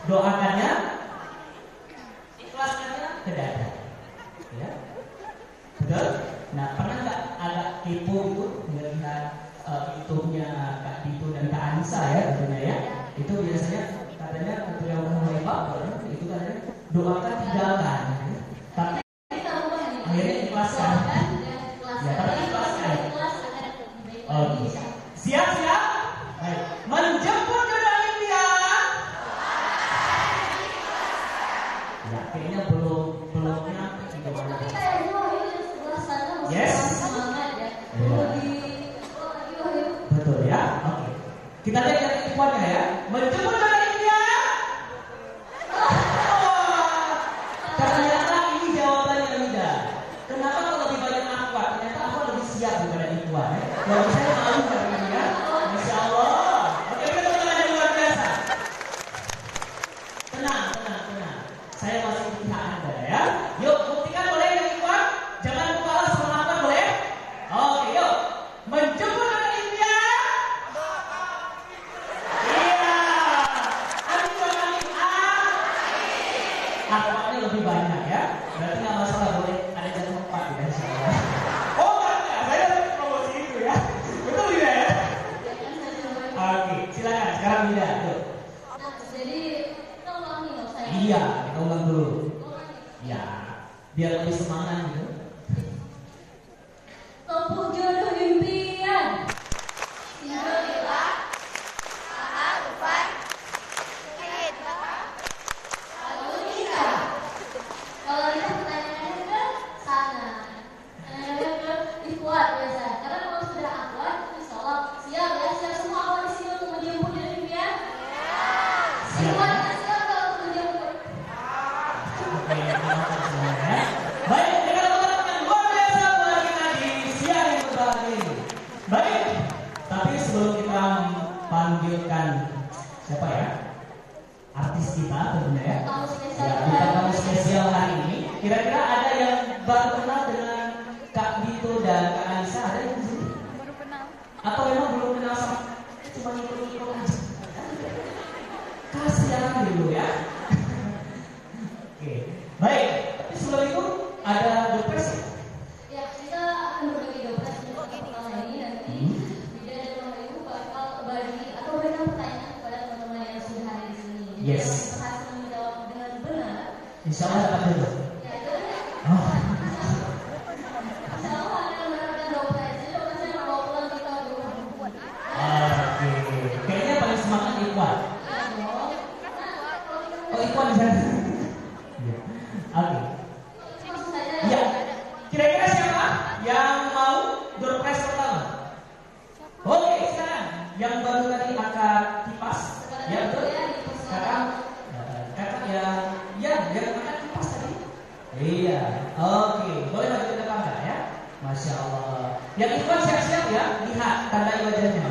Doakannya, ikhlaskannya ke dada. Ya, betul? Nah, pernah nggak agak kepo itu melihat YouTube-nya Kak Dito dan Kak Anissa ya, tentunya ya? Itu biasanya katanya ketika udah mulai bubble, itu katanya doakan tinggalkan. Tapi akhirnya ikhlaskan. Ya, tapi ikhlaskan. Oke. Siap-siap? Baik. Menjemput jodoh impian. Ya, kayaknya belum nyampe sih kemana. Yes. Betul ya. Oke. Kita lihat yang ikhwannya ya. Menjemput jodoh impian. Ternyata ini jawabannya tidak. Kenapa kalau lebih banyak akhwat? Ternyata akhwat lebih siap daripada ikhwan ya. Kalau saya malu kali ini ya. Masya Allah. Oke, kita tepuk tangan yang luar biasa. Tenang. Saya masih di pihak Anda ya. Yuk, buktikan boleh yang ikhwan. Jangan kalah sama akhwat boleh. Oke, yuk. Menjemput jodoh impian. Iya. Amin amin. Akhwatnya lebih banyak ya. Berarti nggak masalah, boleh ada jam 4 ya insya Allah. Oh enggak, saya dapat promosi itu ya. Betul tidak ya? Oke, silakan sekarang tidak. Yuk. Jadi kita ulangi loh saya. Iya, kita ulang dulu. Ya, biar lebih semangat gitu. Tepuk jodoh impian. Alhamdulillah, Arufan, kita Lalu nikah. Kalau nikah pertanyaannya ke sana. Pertanyaannya ke ikhwan biasa. Karena kalau sudah akhwat, insya Allah siap ya. Siap semua akhwat di sini untuk menjemput jodoh impian. Ikhwan siap kalau untuk menjemput. Oke, terima semuanya. Baik, kita lakukan yang luar biasa buat kita di siang yang berbahagia ini. Baik, tapi sebelum kita panggilkan siapa ya? Artis kita tentunya ya. Tamu spesial. Ya, kita tamu spesial hari ini. Kira-kira ada yang baru kenal dengan Kak Dito dan Kak Anissa? Ada yang di sini? baru kenal. Atau memang belum kenal sama? Cuma ikut-ikut aja. Kasihan dulu ya. Oke, baik. Tapi sebelum itu ada dopres ya? Ya, kita akan berbagi dopres untuk pertama ini nanti. Bida dan Bapak Ibu bakal bagi atau berikan pertanyaan kepada teman-teman yang sudah hadir di sini. Jadi Yes. yang berhasil menjawab dengan benar, Insya Allah dapat dulu. ya itu ya. Oh, Insya Allah akan mendapatkan dopres. Jadi dopresnya bawa pulang kita di rumah. oke. Kayaknya paling semangat Ikhwan. Ya dong. Oh, Ikhwan di sana. Iya. Oke. Langsung saja Ya. Kira-kira siapa yang mau dopres pertama? Oke, sekarang yang baru tadi akad kipas. Ya betul. Sekarang kakak yang akad kipas tadi. Iya. Oke, boleh maju ke depan Kak ya. Masya Allah. Yang Ikhwan siap-siap ya. Lihat tanda wajahnya.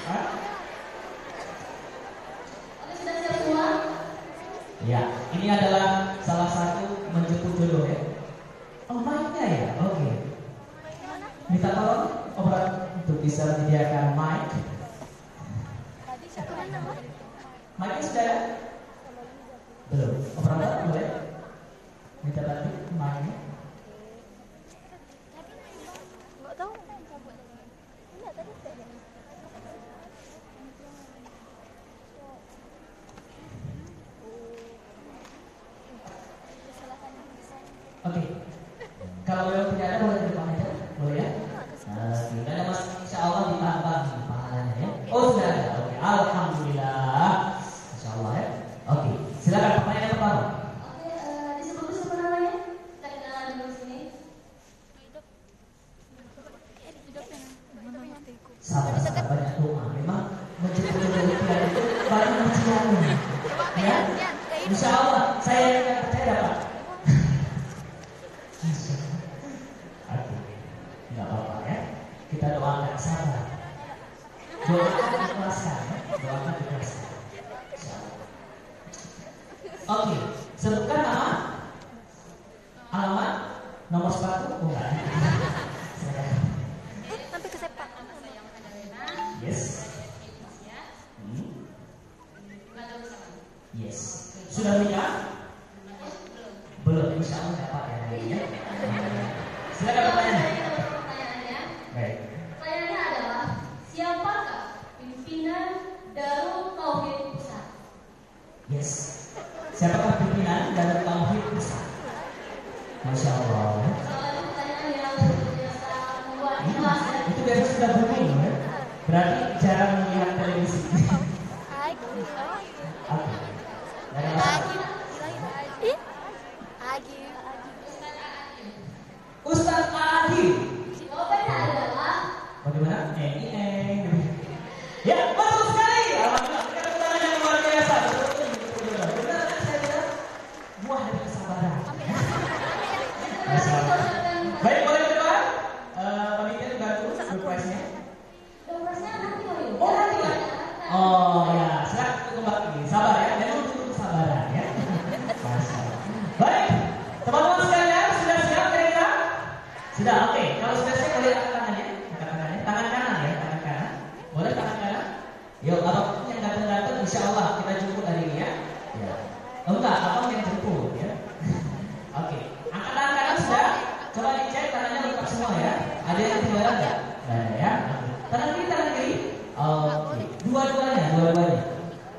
Hah? Oke, sudah siap semua? Ya, ini adalah salah satu menjemput jodoh ya. Oh, mic-nya ya? Oke. Minta tolong operat untuk bisa menyediakan mic. Tadi siapa nama? Mic-nya sudah ada? Belum. Operator boleh? Minta bantu mic-nya. Nggak tahu. Enggak, tadi saya. Oke. Kalau memang tidak ada boleh di depan aja, boleh ya? Kita ada mas, insya Allah ditambah pahalanya ya. Oh sudah ada. Oke. Alhamdulillah. Insya Allah ya. Oke. Silakan pertanyaan yang pertama. Oke, disebut dulu siapa namanya? Kita kenalan dulu sini. Sabar banyak doa. Memang menjemput jodoh itu banyak ujiannya. Ya. Insya Allah saya yang percaya dapat. Oke, nggak apa-apa ya. Kita doakan sabar. Doakan ikhlaskan, ya. Doakan ikhlaskan. Insya Allah. Oke, sebutkan nama, alamat, nomor sepatu, enggak. Sampai ke sepak. Yes. Yes. Sudah punya? Belum. Insya Allah dapat ya hari ini. Silakan pertanyaannya. Pertanyaannya, Baik. pertanyaannya adalah siapakah pimpinan Darul Tauhid Pusat? Yes. Siapakah pimpinan Darul Tauhid Pusat? Masya Allah. Soalnya pertanyaan yang biasa membuat cemas ya. Itu biasa sudah booming ya. Berarti jarang melihat televisi. Oke. Dari mana? Ustaz Adi. Jawabannya adalah Bagaimana? Ya, betul sekali. Alhamdulillah, kita pertanyaan yang luar biasa. Benar, saya bilang buah dari kesabaran. Masya Allah. Baik, boleh berdoa? Panitia bantu surprise-nya. dompetnya nanti Mario. Oh, nanti ya? Oh ya, silakan kembali. Sabar ya, memang butuh kesabaran ya. Masya Allah. Baik, teman-teman sekalian sudah siap kira-kira? Sudah, oke. Kalau sudah siap boleh angkat tangannya. Angkat tangannya. Tangan kanan ya, tangan kanan. Boleh tangan kanan? Yuk, apapun yang ganteng-ganteng, insya Allah kita jemput hari ini ya. Ya. Oh enggak, abang yang jemput ya. Oke, angkat tangan kanan sudah. Coba dicek tangannya lengkap semua ya. Ada yang ketinggalan nggak? Nggak ada ya. Tangan kiri, tangan kiri. Oke, dua-duanya.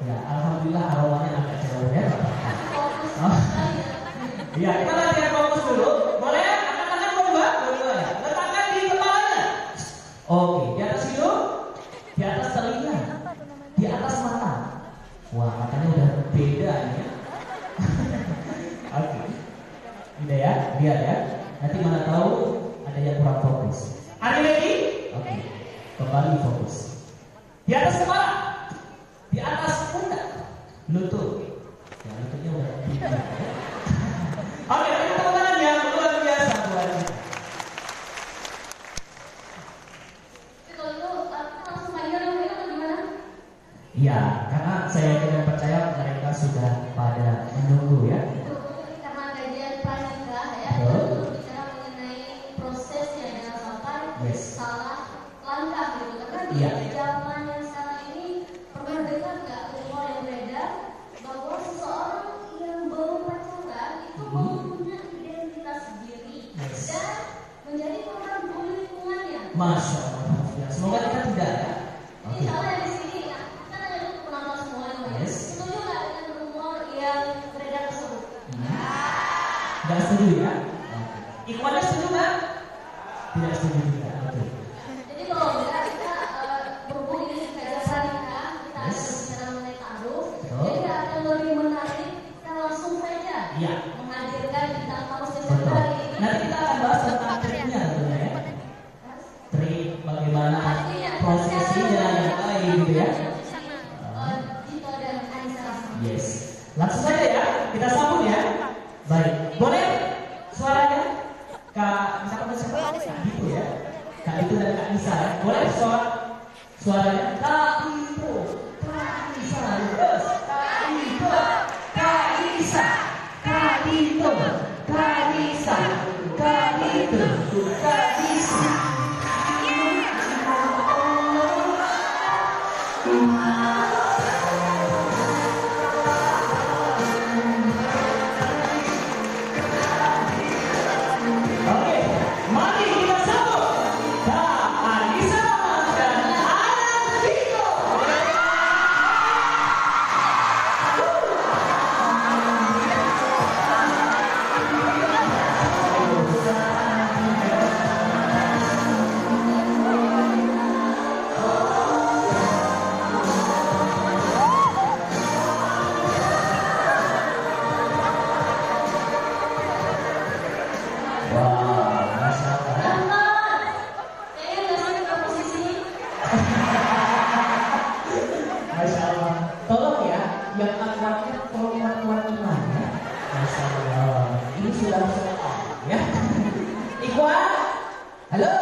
Ya, alhamdulillah aromanya agak jauh ya. Oh. Iya, kita latihan fokus dulu. Boleh? Angkat tangan dua-dua ya. Letakkan di kepalanya. Oke, di atas hidung, di atas telinga, di atas mata. Wah, matanya udah beda ya. Oke. Udah ya, lihat ya. Nanti mana tahu ada yang kurang fokus. Are you ready? Oke. Kembali fokus. Di atas kepala, di atas pundak, lutut. Ya, lututnya udah beda. Oke, ini teman-teman yang luar biasa buat kita. Kalau itu kita langsung panggil dong itu atau gimana? Iya, karena saya tidak percaya mereka sudah pada menunggu ya. Karena kajian pranikah ya, Betul. itu bicara mengenai prosesnya jangan sampai salah langkah gitu. Karena di Iya. zaman yang sekarang ini pernah dengar nggak rumor yang beredar bahwa seseorang yang baru pacaran itu mau punya identitas sendiri dan menjadi korban bully lingkungannya. Masya Allah. Ya, semoga kita tidak ya. Jadi Oke. soalnya di sini ya, kita ada itu penonton semuanya. Yes. Setuju nggak dengan rumor yang beredar tersebut? Tidak setuju ya? Ikhwannya setuju nggak? Tidak setuju juga. Oke. Jadi kalau kita berhubung ini kajian pranikah, kita akan bicara mengenai ta'aruf. Betul. Jadi akan lebih menarik kita langsung saja Iya. menghadirkan bintang tamu Betul. spesial hari ini. Nanti kita akan bahas tentang triknya tentunya ya. Trik bagaimana prosesi jalan yang baik gitu ya. Dito dan Anissa. Yes. Langsung saja ya, kita sambut ya. Baik. Boleh suaranya? Kak, misalkan siapa? Kak Dito ya. Kak Dito dan Kak Nisa ya. Boleh suaranya? Kak Dito, Kak Nisa. Terus Kak Dito, Kak Nisa. Kak Dito, Kak Nisa. Kak Dito, Kak Nisa. Oke, mari kita sambut Kak Anissa dan Anak Dito. Wah, Masya Allah. Teman, kayaknya nggak sih ke posisi ini. Masya Allah. Tolong ya, yang akrabnya tolong kuat iman ya. Masya Allah. Ini sudah soal ya. Ikhwan, halo.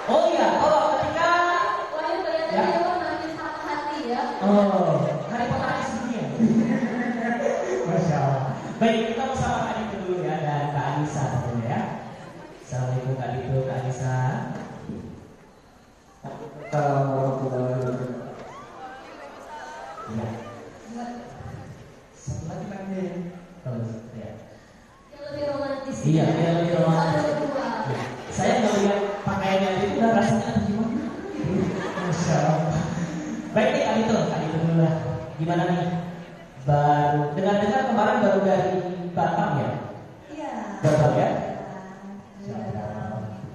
Oh iya, tolong ketika Wahyu kelihatannya memang makin patah hati ya. hari pertama sendiri ya. Masya Allah. Baik, kita bersama Kak Dito dulu ya dan Kak Anissa tentunya ya. Assalamualaikum Kak Dito, Kak Anissa. Assalamualaikum warahmatullahi wabarakatuh. Ya. Satu lagi panggil. Kalau ya. Yang lebih romantis. Iya, yang lebih romantis. Satu, dua. Saya ngelihat pakaiannya itu udah rasanya gimana? Masya Allah. Baik nih kali itu dulu lah. Gimana nih? Baru dengar-dengar kemarin baru dari Batam ya? Iya. Batam ya? Iya.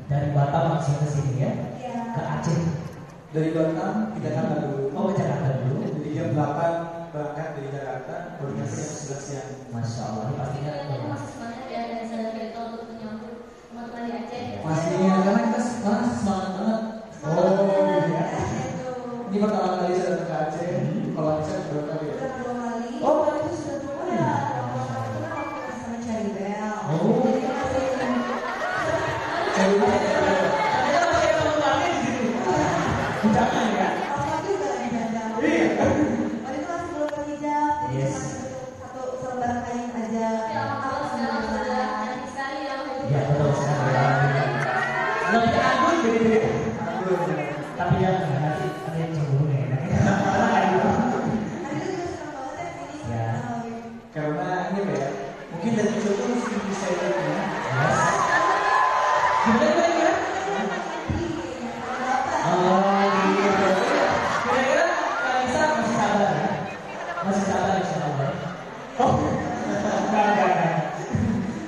Dari Batam langsung ke sini ya? Iya. Ke Aceh. Dari Batam ke Jakarta dulu. Oh, ke Jakarta dulu. Jadi jam 8 berangkat dari Jakarta, baru nyampe jam 11 siang. Masya Allah, ini pastinya. Kita masih semangat ya dan sadar kita untuk menyambut teman-teman di Aceh. Pastinya karena kita sekarang semangat banget. Oh, iya. itu. Ini pertama kali saya datang ke Aceh. Kalau saya sudah kali ya. Udah 2 kali. Oh, berarti itu sudah Oh tua ya, ya? waktu kan waktu masih sama Cherry Bell. Oh. Jadi masih Saya dulu Ternyata masih ada temannya di sini. Jangan ya. Alfa juga lagi dandan. Iya. Waktu itu masih belum berhijab, jadi Yes. cuma satu selembar kain aja. Ya, kalau sekarang sudah cantik sekali ya. Ya betul sekali. Lebih anggun gitu. Tapi ya nanti ada yang cemburu ya. Karena kayak gitu. Hari itu juga senang banget ya sini. Ya. karena ini apa ya? Mungkin dari kecil tuh mesti bisa ya. Yes. Gimana? Oh gitu. Kira-kira Kalisa masih sabar ya? Masih sabar insya Allah. Oh, enggak.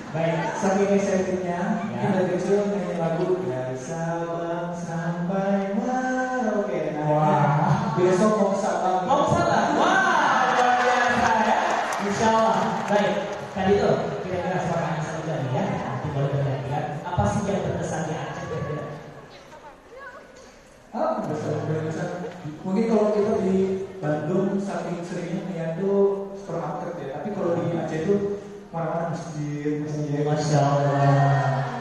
Baik. Saking excitingnya, Ya. mungkin dari kecil nyanyi lagu dari Sabang sampai Merauke. Nah, Wah. besok mau Sabang. Mau salah? Wah, luar biasa ya. Insya Allah. Baik. Tadi itu kira-kira suara Kalisa juga nih ya. Nanti boleh bergantian. Apa sih yang berkesan di Aceh kira-kira? Ah, besar. Mungkin kalau kita di Bandung saking seringnya melihat tuh supermarket ya. Tapi kalau di Aceh tuh mana-mana masjid. Masya Allah.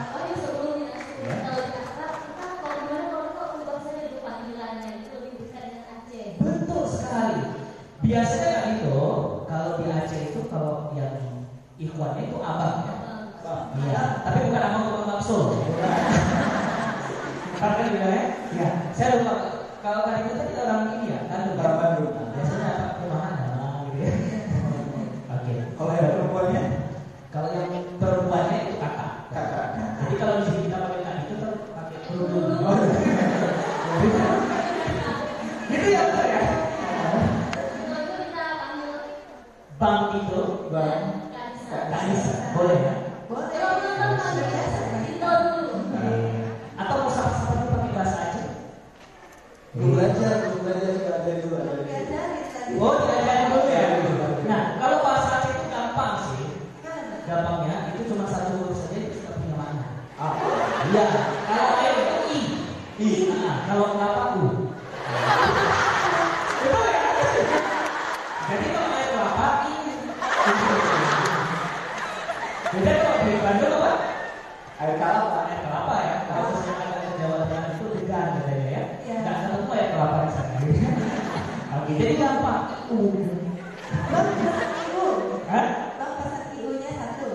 Oh ya sebelumnya, Ya. kalau di Jakarta kita kalau gimana kalau kita ubah saja dulu panggilannya itu lebih besar dengan Aceh. Betul sekali. Biasanya kan itu kalau di Aceh itu kalau yang ikhwannya itu abang ya. Iya, tapi bukan abang tukang bakso. Karena gimana ya? Ya, saya lupa. Kalau kali itu tadi orang ini ya, Bandung. Orang Bandung. Nah, biasanya apa? Rumahan abang gitu ya. Oke. Kalau yang perempuannya, Kalau yang perempuannya itu kakak. kakak. Jadi kalau di sini kita pakai kak itu tuh pakai kerudung. Oh, Gitu ya, betul ya. Kalau itu kita panggil Bang itu, Bang. Kalisa. Kalisa, boleh ya? Boleh. Kalau belum kan panggil Dito dulu. Atau mau sama-sama dulu pakai bahasa Aceh? Belum belajar juga ada itu ada. Diajarin tadi. Oh, diajarin dulu ya. Nah, kalau bahasa Aceh itu gampang sih. Gampangnya itu cuma satu huruf saja itu sudah punya makna. Ah, Iya. Kalau air itu i. I. Nah, kalau kelapa u. Betul ya? Jadi kalau air kelapa i. Beda kalau di Bandung apa? air kelapa. Air kelapa ya. Kalau misalnya ada ke Jawa Tengah itu beda bedanya ya. Iya. Nggak ketemu air kelapa di sana. Oke, jadi gampang. Bang, pesan ibu. Hah? Bang, pesan ibunya satu.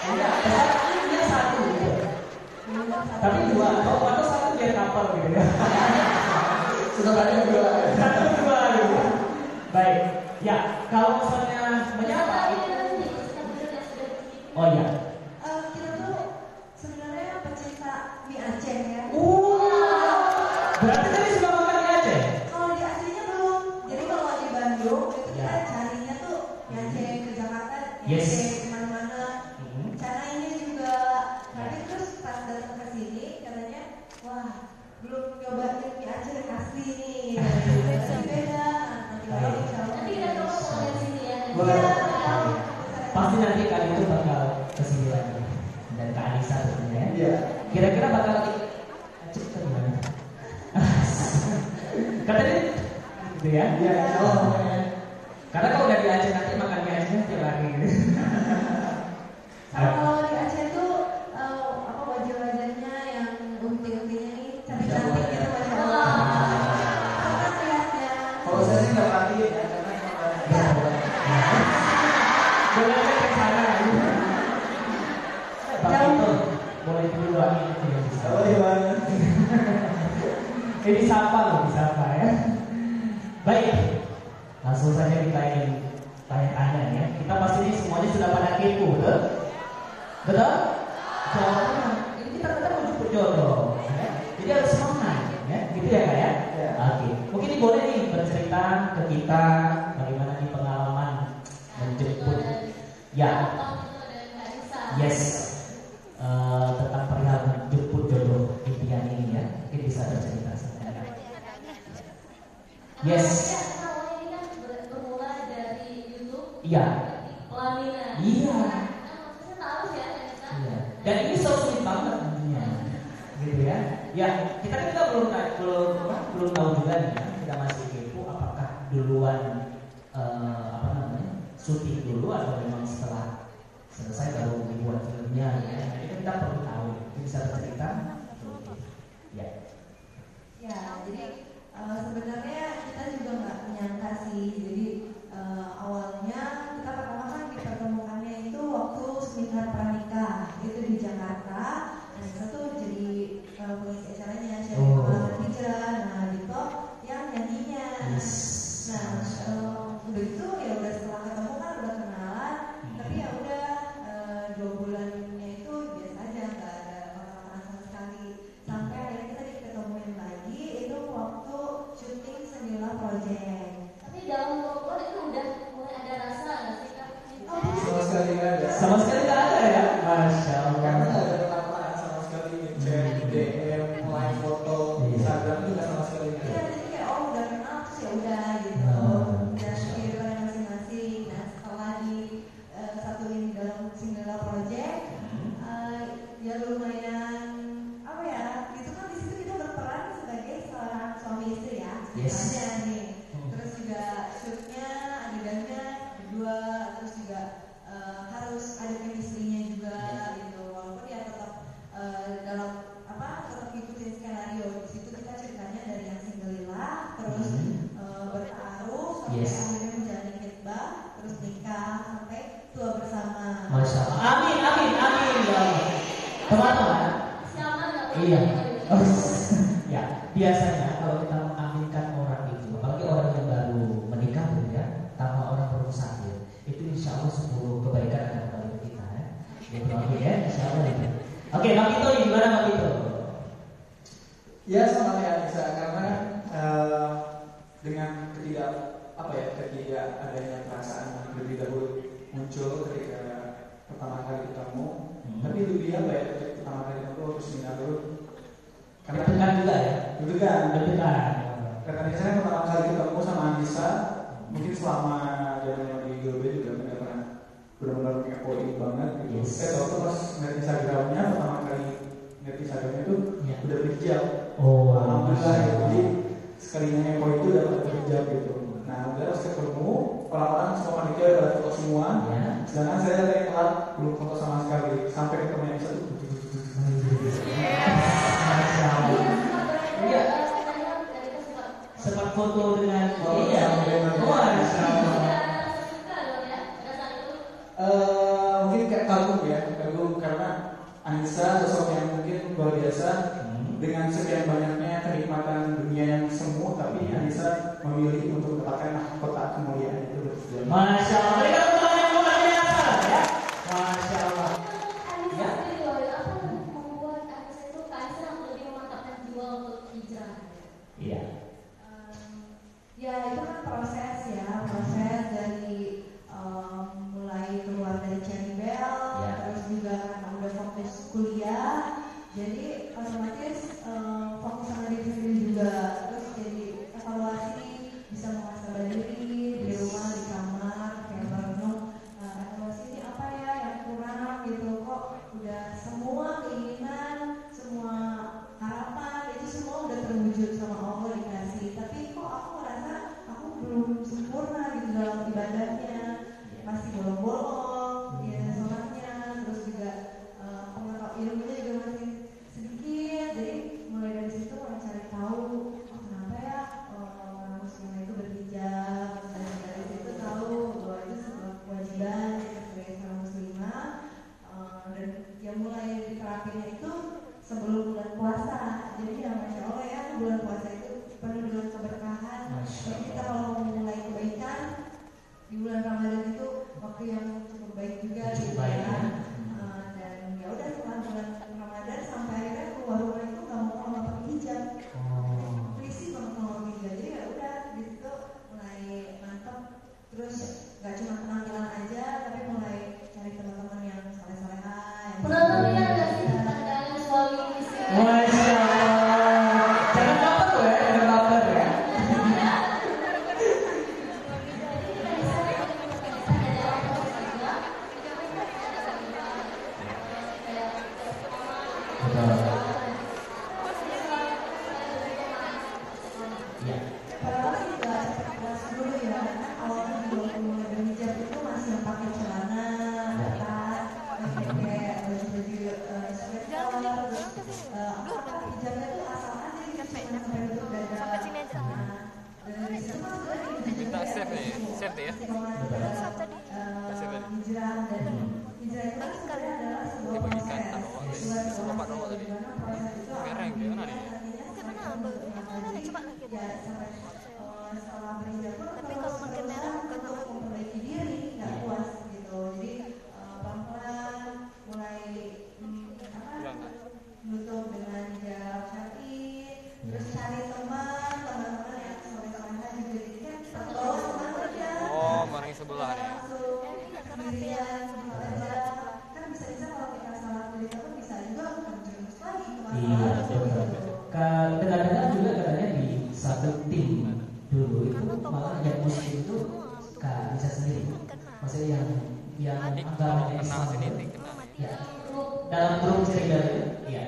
Enggak, pesan ini satu gitu. Tapi dua, kalau atau satu biar kapal gitu ya. Sudah banyak dua. Satu dua gitu. Baik, ya kalau misalnya menyapa itu, oh ya, Kita tuh sebenarnya pecinta mie Aceh ya. berarti tadi sudah makan di Aceh. Kalau di Acehnya belum. Jadi kalau di Bandung itu Ya. kita carinya tuh mie Aceh ke Jakarta, mie Yes. Aceh kemana-mana. Hmm. Cara ini juga. Tapi terus pas datang ke sini katanya, wah belum nyobain mie Aceh yang asli nih. Jadi beda. Nanti kalau insya Allah. Nanti kita coba kalau dari sini ya. Boleh. Iya. Pasti nanti kali itu bakal kesini lagi dan ke Anissa tentunya ya. Iya. Kira-kira bakal Aceh ke gimana? Katanya gitu ya. Iya, oh. Karena kalau udah di Aceh nanti makan mie Aceh tiap hari gitu. Kalau di Aceh tuh apa wajah-wajahnya yang unting-untingnya nih cantik-cantik gitu masya Allah. Senang lihatnya. Kalau saya sih nggak perhatiin ya, karena Boleh ke sana. Bang itu boleh dulu ini bisa. kalau di mana? Ini sapa loh, disapa ya. Baik. Langsung saja kita ingin tanya-tanya ya. Kita pastinya semuanya sudah pada kepo, betul? Betul? Jangan, ini kita mau jemput jodoh, ya. Jadi harus semangat, ya. Gitu ya kak ya? Ya. Oke. Mungkin ini boleh nih bercerita ke kita bagaimana nih pengalaman menjemput, ya. Yes. Tentang perihal menjemput jodoh impian ini ya. Mungkin bisa bercerita. Yes. Ini kan bermula dari YouTube. Iya. Pelaminan. Iya. Saya tahu ya ternyata. Iya. Dan ini so sweet banget tentunya, gitu ya. Ya kita kan juga belum tahu juga nih ya. Kita masih kepo apakah duluan syuting dulu atau memang setelah selesai baru dibuat filmnya. Ya. Nah, ini kita perlu tahu. Kita bisa bercerita. Ya. Ya, jadi sebenarnya kita juga nggak menyangka sih. Jadi awalnya kita pertama kan dipertemukannya itu waktu seminar pranikah itu di Jakarta. Dan kita tuh jadi pengisi acaranya Syarif Hijrah. Nah, Dito yang nyanyinya. Nah, udah itu ya udah setelah ketemu kan udah kenalan. Tapi ya udah 2 bulannya itu biasa aja, nggak ada kontak-kontakan sama sekali. Sampai akhirnya kita diketemuin lagi itu waktu syuting Sendila Project. Tapi dalam 2 bulan itu udah mulai ada rasa nggak sih kak? Sama sekali nggak ada. Sama sekali nggak ada ya. Masya Karena nggak Allah. ada perkataan sama sekali, chat, DM, live foto, Instagram itu nggak sama sekali nggak Iya, ada. jadi kayak udah kenal terus ya udah gitu. Dan kehidupan masing-masing. Nah, setelah satuin dalam Sendila Project, ya lumayan apa ya? Itu kan di situ kita berperan sebagai seorang suami istri ya. Yes. Ada nih. Terus juga shootnya, adegannya berdua, terus juga harus ada chemistry-nya juga gitu. Walaupun ya tetap dalam tetap ngikutin skenario. Di situ kita ceritanya dari yang single-ila, terus bertaruh sampai Yes. akhirnya menjalani khitbah, terus nikah sampai tua bersama. Masya Allah. Amin, amin, amin. Teman-teman. Siapa nggak? Iya. Ya, biasanya kalau kita mengaminkan orang itu, apalagi orang yang baru menikah ya, tanpa orang bermusafir, itu insya Allah 10 kebaikan akan kembali ke kita ya. Oke ya, insya Allah itu. Oke, Bang Vito, gimana Bang Vito? Ya sama kayak bisa, karena dengan ketidak adanya perasaan lebih dahulu muncul ketika pertama kali ketemu. Tapi itu dia pertama kali ketemu waktu seminar dulu. Karena Dekat juga ya. deg-degan. Dekat. Karena di sana pertama kali ketemu sama Anissa, mungkin selama jalan di GLB juga benar-benar ngepoin banget gitu. Yes. Saya waktu pas ngeliat Instagramnya, pertama kali ngeliat Instagramnya itu udah berhijab. Oh, Alhamdulillah ya, jadi sekalinya ngepoin itu dapat berhijab gitu. Nah udah pas ketemu, orang-orang semua panitia udah pada foto semua. Ya. Sedangkan saya kayak telat, belum foto sama sekali. Sampai ketemu yang satu. Masya Allah. Iya. Sempat foto dengan iya. Masya Allah. Mungkin kayak kagum karena Anissa sosok yang mungkin luar biasa dengan sekian banyaknya kenikmatan dunia yang semu, tapi Anissa memilih untuk mendapatkan kotak kemuliaan itu. Masya Allah. Berikan tepuk tangan yang luar biasa ya. Masya Allah. Ya. Apa membuat Anissa itu Kaisar lebih memantapkan jiwa untuk hijrah? Iya. Ya itu kan proses dari mulai keluar dari Cherry Bell, terus juga karena udah fokus kuliah, jadi otomatis fokus sama diri sendiri juga, terus jadi evaluasi, bisa muhasabah diri di rumah, di kamar, kayak merenung evaluasi ini apa ya yang kurang gitu, kok udah semua keinginan, semua harapan itu semua udah terwujud sama Allah dikasih, tapi kok aku merasa aku belum sempurna gitu dalam ibadahnya, masih bolong-bolong ya sholatnya, terus juga ilmunya juga masih sedikit, jadi mulai dari situ mulai cari tahu kenapa ya orang muslim itu berhijab, dan dari situ tahu bahwa itu sebuah kewajiban sebagai seorang muslimah, dan yang mulai diterapinnya itu sebelum bulan puasa, jadi ya Masya Allah ya bulan puasa itu penuh dengan keberkahan. Jadi kita kalau mau mulai kebaikan nggak cuma penampilan aja, tapi mulai cari teman-teman yang soleh-solehan. Pernah lihat nggak sih tandanya suami istri? Masya Allah. Jangan baper tuh ya, jangan baper ya. Padahal juga kelas dulu ya, karena awalnya juga mulai berhijab itu masih yang pakai celana, ketat, pakai baju-baju sweater, terus hijabnya tuh asal aja gitu, cuma sampai tutup dada. Nah, dari situ sebenarnya Kita save nih, save ya. hijrah dan hijrah itu kan sebenarnya adalah sebuah proses. Bapak bawa tadi. Kereng dia mana nih? Ya sampai setelah berhijrah pun tapi kalau makin merah untuk memperbaiki diri nggak puas gitu, jadi pelan-pelan mulai menutup dengan hijab syar'i, terus cari teman-teman yang soleh-solehan juga, jadi kan terbawa teman aja. Oh, bareng sebelah nih. Sendirian aja kan bisa-bisa kalau kita salah pilih pun bisa juga terjerumus lagi ke Iya, masalah betul. Dengar-dengar juga katanya di satu tim dulu itu malah yang muslim itu gak bisa sendiri. Maksudnya yang agamanya Islam itu, ya, dalam grup cerita itu, ya,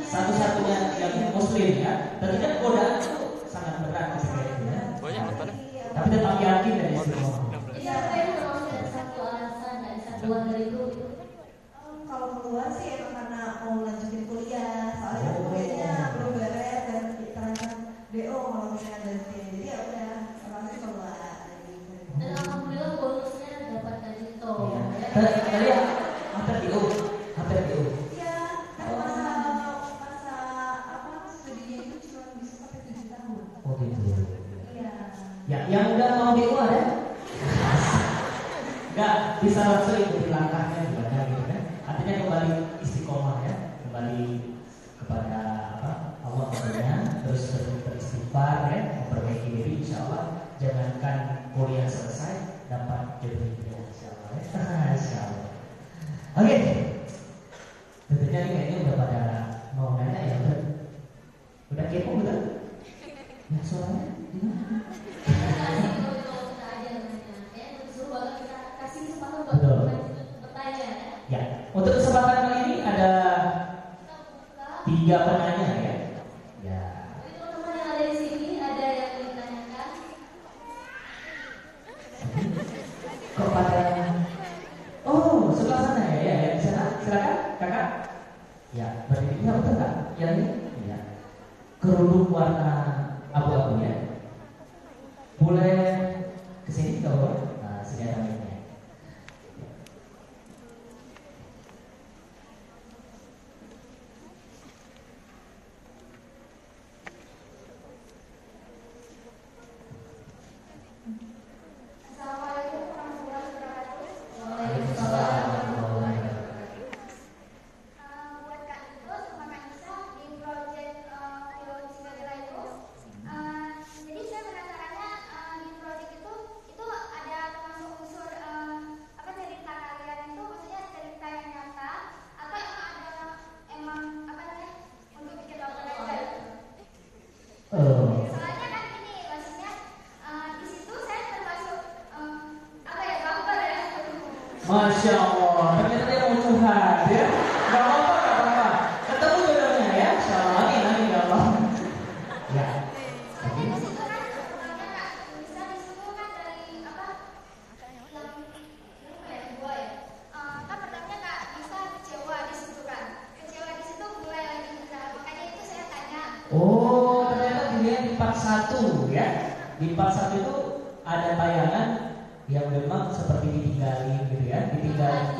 satu-satunya yang muslim ya. Tentunya godaan itu sangat berat sebenarnya. Banyak nontonnya. Tapi tetap yakin dari istiqomah. Iya, apa yang termasuk dari satu alasan dari satuan dari itu? kalau keluar sih emang karena mau lanjutin kuliah, soalnya kuliahnya belum beres dan terancam DO kalau misalnya gantiin, jadi ya udah orangnya keluar dari. Dan alhamdulillah bonusnya dapat gaji tol. Tadi ya, hampir DO. Iya, kan masa apa studinya itu cuma bisa sampai 7 tahun. Oh gitu. Iya. Ya, yang udah mau DO ada? Enggak, bisa langsung ikuti langkahnya gimana gitu kan. Artinya kembali istiqomah ya, kembali kepada Allah tentunya, terus beristighfar ya, memperbaiki diri, insya Allah. Jangankan kuliah selesai, dapat jodoh ya, insya Allah ya. Insya Allah. Oke, tentunya ini kayaknya udah pada mau nanya ya, udah kepo betul? Ya suaranya gimana? Ya, untuk kesempatan kali ini ada 3 penanya ya. Ya. Teman-teman yang ada di sini ada yang ditanyakan. Kok pada? Oh, sebelah sana ya, ya, di sana. Silakan, kakak. Ya, berarti ini betul nggak? Yang ini? Ya. Kerudung warna abu-abu ya. Boleh kesini nggak boleh? Nah, sini ada mic-nya. Assalamualaikum warahmatullahi wabarakatuh. Buat Kak Niko sama Kak Nisa di project film Cinderella itu, jadi saya penasarannya di project itu ada termasuk unsur cerita kalian itu, maksudnya cerita yang nyata atau emang apa namanya untuk bikin nonton aja? Soalnya kan ini maksudnya di situ saya termasuk gambar ya. Masya Allah, ternyata dia mau curhat ya. Gak apa-apa. Ketemu jodohnya ya. Insya Allah, amin ya Allah. Ya. Soalnya di situ kan Kak bisa di situ kan dari yang dua ya. Kan pertamanya Kak bisa kecewa di situ kan. Kecewa di situ mulai lagi hijrah. Makanya itu saya tanya. Oh, ternyata dilihat di part 1 ya. Di part 1 itu ada tayangan yang memang seperti ditinggalin gitu ya.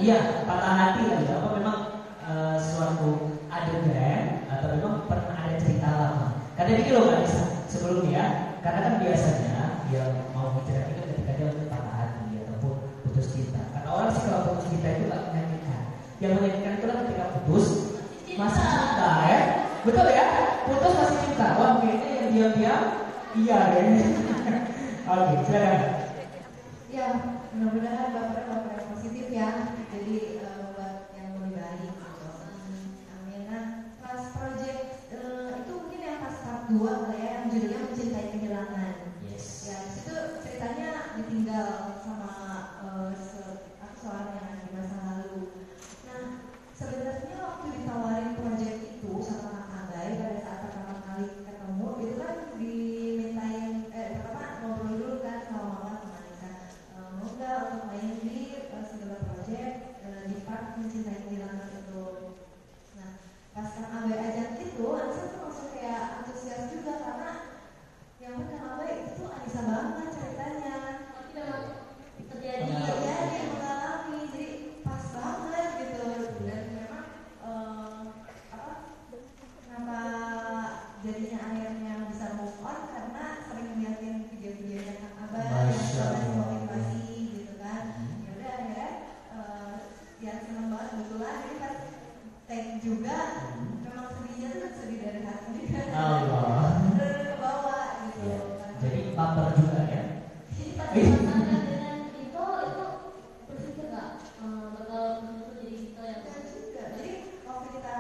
Iya, patah hati lah ya. Apa memang suatu adegan atau memang pernah ada cerita lama. Karena ini loh Kak Nisa, sebelumnya, karena kan biasanya dia mau hijrah itu ketika dia patah hati ataupun putus cinta. Karena orang sih kalau putus cinta itu gak menyakitkan. Yang menyakitkan itu kan ketika putus masih cinta ya. Betul ya? Putus masih cinta. Wah, kayaknya yang diam-diam iya kayaknya. Oke, silakan. pasangan ya. Jadi pas pasangan dengan Dito itu berpikir nggak bakal betul jadi Dito yang juga. Jadi waktu kita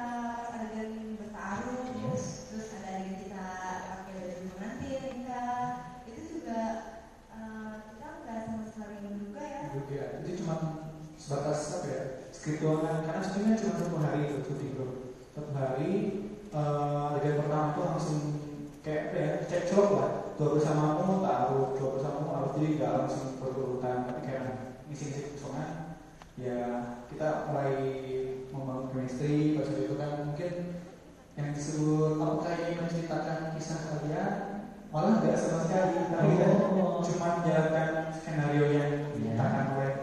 adegan bertarung, terus ada adegan kita pakai baju pengantin nikah, itu juga kita nggak sama sekali menduga ya. Juga itu cuma sebatas apa ya, skriptualan, karena sebenarnya cuma 1 hari itu syuting bro. 1 hari adegan pertama tuh langsung kayak apa ya, cek colok lah. Dua bersamamu taruh, dua bersamamu harus, jadi nggak langsung berurutan, tapi kayak ngisi-ngisi kosongan. Ya kita mulai membangun chemistry. Pas itu kan mungkin yang disebut apakah ini menceritakan kisah kalian, malah nggak sama sekali, tapi kita cuma menjalankan skenario yang diciptakan oleh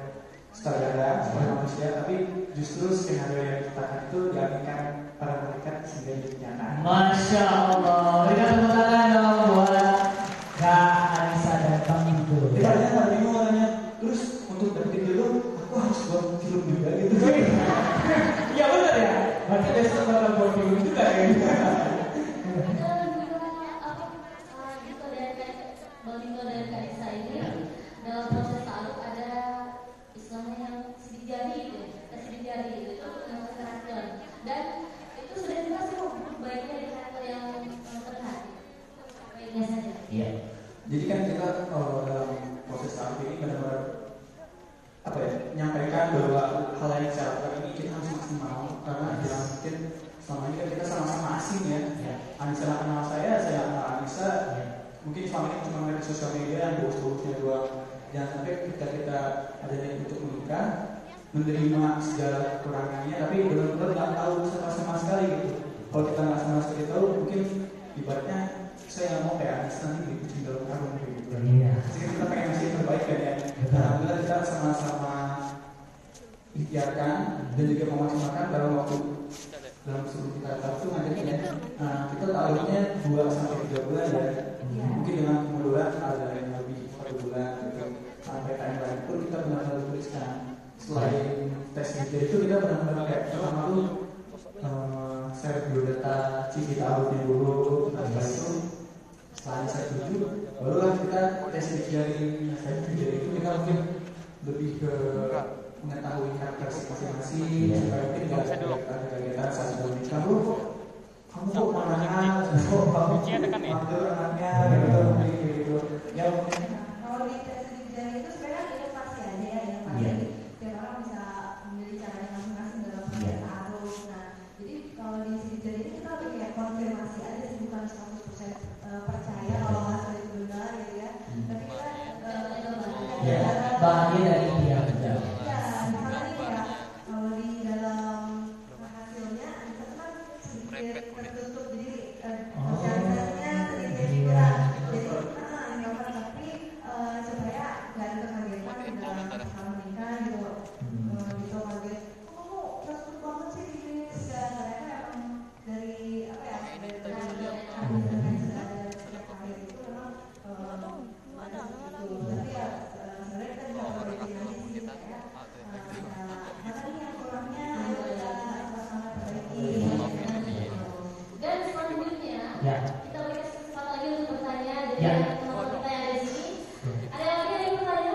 sutradara oleh manusia, tapi justru skenario yang diciptakan itu dialihkan para malaikat sehingga jadi kenyataan. Masya Allah, berikan tepuk tangan dong buat Kak Anissa dan Bang Ibu. Kita nggak bingung orangnya, terus untuk dapetin dulu aku harus buat film juga gitu. Iya benar ya, berarti besok bakal buat film juga ya. Dito dan Kaisa ini dalam proses taruh ada istilahnya yang sidik jari gitu, sidik jari itu yang karakter, dan itu sudah jelas sih baiknya di karakter yang terlihat baiknya saja. Iya. Jadi kan kita dalam proses taruh ini benar-benar apa ya, menyampaikan bahwa hal yang secara ini kita harus maksimal, karena dalam mungkin selama ini kan kita sama-sama asing ya. Anissa kenal saya kenal Anissa. Mungkin selama ini cuma dari sosial media yang bos-bosnya doang. Jangan sampai ketika kita ada niat untuk menikah, menerima segala kekurangannya, tapi benar-benar nggak tahu sama sekali gitu. Kalau kita nggak sama sekali tahu, mungkin ibaratnya saya nggak mau kayak Anissa nanti di kucing dalam karung gitu. Iya. Jadi kita pengen ngasih yang terbaik kan ya. Alhamdulillah kita sama-sama ikhtiarkan dan juga memaksimalkan dalam waktu, dalam sebelum kita tahu itu ngajakin ya. Nah, kita taruhnya 2-3 bulan ya. Mungkin dengan kemunduran ada yang lebih 1 bulan gitu. Sampai timeline pun kita benar-benar tuliskan. Selain tes video itu kita benar-benar kayak pertama tuh share biodata CV taruhnya dulu. Setelah itu setelah saya setuju, barulah kita tes jari. Jadi itu kita mungkin lebih ke mengetahui karakter masing-masing supaya mungkin nggak ada kegiatan saat sebelum nikah. Kamu kok mana? Kok kamu mantul anaknya? Gitu. Ya mungkin. Kalau di tes jari itu sebenarnya inovasi aja ya, inovasi. Tiap orang bisa memilih caranya masing-masing dalam proses taruh. Nah, jadi kalau di sidik jari ini kita lebih kayak konfirmasi aja sih, bukan 100% percaya kalau hasil itu benar gitu ya. Tapi kita bahagia dari dia juga. ya, misalnya nih ya, kalau di dalam hasilnya kita kan sedikit tertutup, jadi sosialisasinya sedikit kurang. Jadi tapi supaya nggak ada kekagetan di dalam masalah menikah gitu. Gitu kaget, kamu tertutup banget sih ini. Ternyata emang dari apa ya, dari kami dengan setiap hari itu memang ada gitu. Tapi ya sebenarnya kita juga perbaiki sih kayak mana nih yang kurangnya, ayo kita sama-sama perbaiki. Dan selanjutnya kita berikan kesempatan lagi untuk bertanya dari teman-teman kita yang ada di sini. Ada lagi yang ingin bertanya?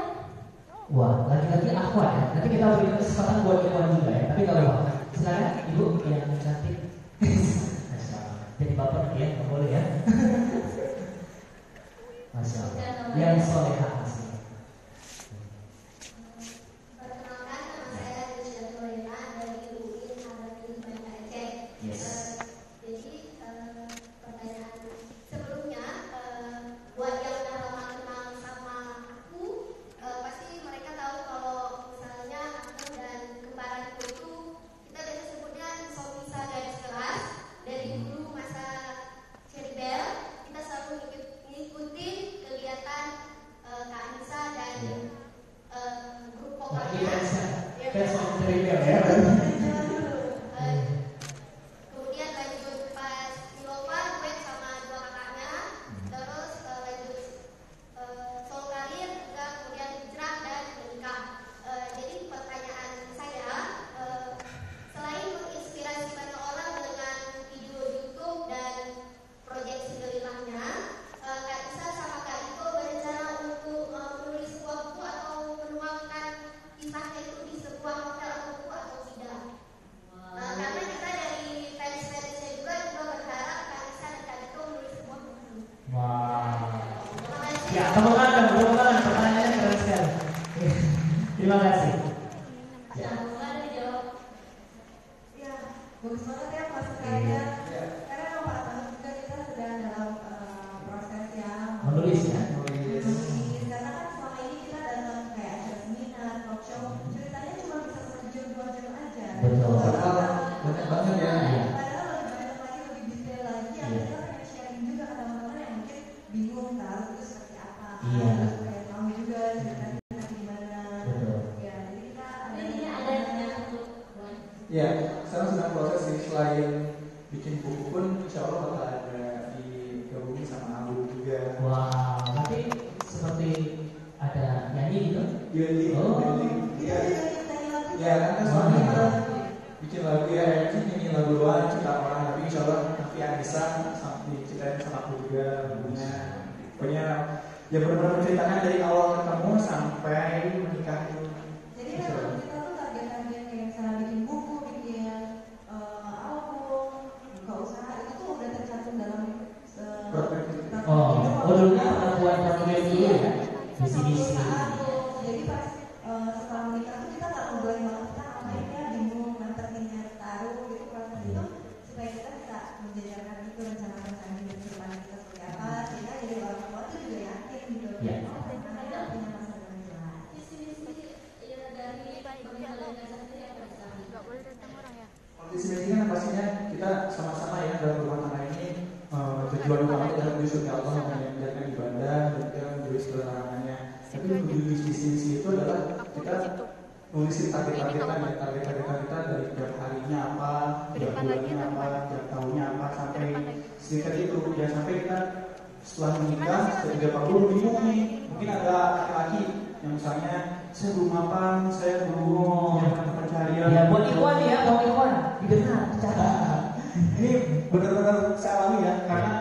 Wah, lagi-lagi Akhwan ya. Nanti kita berikan kesempatan buat Ikhwan juga ya. Tapi kalau silakan Ibu yang cantik. Jadi bapak ya, nggak boleh ya. Masya Allah. Yang solehah asli. Perkenalkan, nama saya Lucia Tulena dari UIN Harapan Banda Aceh. Jadi pertanyaan sebelumnya, buat yang udah lama kenal sama aku, pasti mereka tahu kalau misalnya aku dan kembaranku itu kita biasa sebutnya Insomnisa garis keras. Dari dulu masa Cherry Bell kita selalu ngikutin kegiatan Kak Anissa dan grup vokalnya. Kemudian lanjut pas Nilova duet sama 2 kakaknya, terus lanjut Soul Karir juga, kemudian hijrah dan menikah. Jadi pertanyaan saya, selain menginspirasi banyak orang dengan video YouTube dan proyek single ilahnya, Kak Isa sama Kak Iko berencana untuk Betul. Padahal banyak banget ya. Iya. Padahal lebih banyak lagi, lebih detail lagi. Yang Iya. kita pengen sharing juga ke teman-teman yang mungkin bingung tahu itu seperti apa. Iya. Terus pengen tahu juga ceritanya gimana. Betul. Ya, jadi kita Ini ada yang satu. Ya, sekarang sedang proses sih, selain bikin buku pun insya Allah bakal ada digabungin sama album juga. Wah, berarti seperti ada nyanyi gitu? Iya, Oh. iya. Ya, kan soalnya kita bikin lagu ya, ini lagu doang cerita orang, tapi insya Allah nanti Anissa diceritain sama aku juga lagunya. Pokoknya ya benar-benar menceritakan dari awal ketemu sampai menikah itu. Jadi memang kita tuh target-target kayak misalnya bikin buku, bikin album, buka usaha itu tuh udah tercantum dalam Dulunya pernah buat program dulu ya? Visi-visi. Jadi pas setelah menikah tuh kita nggak ngobrolin banget kan, akhirnya bingung nanternya taruh gitu proses itu supaya kita bisa menjajarkan itu rencana-rencana hidup ke depan kita seperti apa, sehingga jadi orang tua tuh juga yakin gitu. Iya. Karena kita punya masa depan jelas. Visi-misi ya dari pemerintah Gaza sendiri apa bisa? Visi misi kan pastinya kita sama-sama ya dalam rumah tangga ini tujuan utama adalah menuju surga Allah, menjalankan ibadah dan kita menjauhi segala larangannya. Tapi tujuan visi misi itu adalah kita nulisin target-targetan kita dari tiap harinya apa, tiap bulannya apa, tiap tahunnya apa, sampai sedikit itu. Jangan sampai kita setelah menikah setelah 30 bingung nih. Mungkin ada laki-laki yang misalnya saya belum mapan, saya belum pencarian. Ya buat Ikhwan ya, buat Ikhwan didengar, catat. Ini benar-benar saya alami ya, karena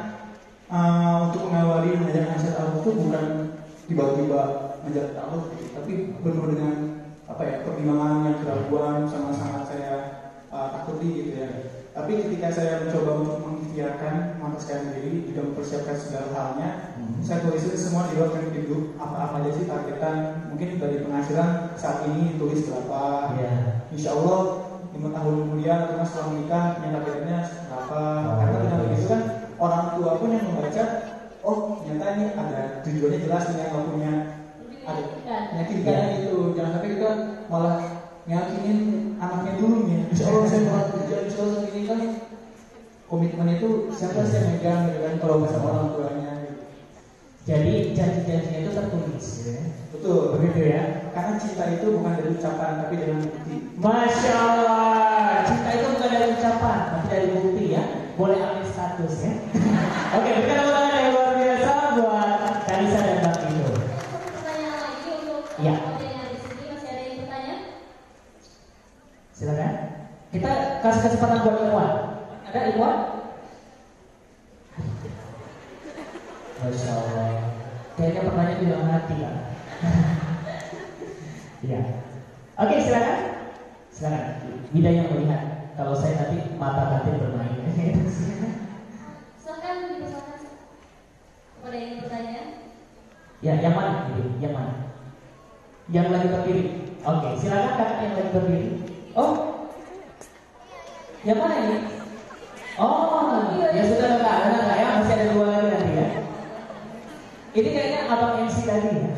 untuk mengawali mengajarkan nasihat Allah itu bukan tiba-tiba menjadi Allah, tapi benar dengan pertimbangan yang keraguan sama-sama saya takuti gitu ya. Tapi ketika saya mencoba untuk mengikhtiarkan memantaskan diri, juga mempersiapkan segala halnya, saya tulisin semua di luar hidup apa-apa aja sih targetan. Mungkin dari penghasilan saat ini tulis berapa, insya Allah 5 tahun kemudian atau setelah menikah yang targetnya berapa. Karena dengan begitu kan orang tua pun yang membaca, oh ternyata ini ada tujuannya jelas nih, yang nggak punya ada meyakinkan gitu. Jangan sampai kita malah ngeyakinin anaknya dulu nih, insya Allah saya bakal kerja, insya Allah ini kan komitmen itu siapa sih yang megang gitu kan kalau nggak sama orang tuanya gitu. Jadi janji-janjinya itu tertulis ya. Betul, Begitu ya. karena cinta itu bukan dari ucapan tapi dengan bukti. Masya Allah, cinta itu bukan dari ucapan tapi dari bukti ya. Boleh ambil status ya. Oke, berikan tepuk tangan yang luar biasa buat Kanisa dan Mbak Indo. Pertanyaan lagi untuk Iya. yang di sini, masih ada yang bertanya? Silakan. Kita kasih kesempatan buat Ikhwan. Ada Ikhwan? Masya Allah. Kayaknya pertanyaan tidak mengerti kan? Iya. Oke, silakan. Silakan. Bida yang melihat. Kalau saya nanti mata batin bermain. Silakan dipersilakan kepada yang bertanya. Ya, yang mana? Yang mana? Yang lagi berdiri. Oke, silakan kakak yang lagi berdiri. Oh, yang mana ini? Oh, ya sudah enggak ya, masih ada 2 lagi nanti ya. Ini kayaknya abang MC tadi ya.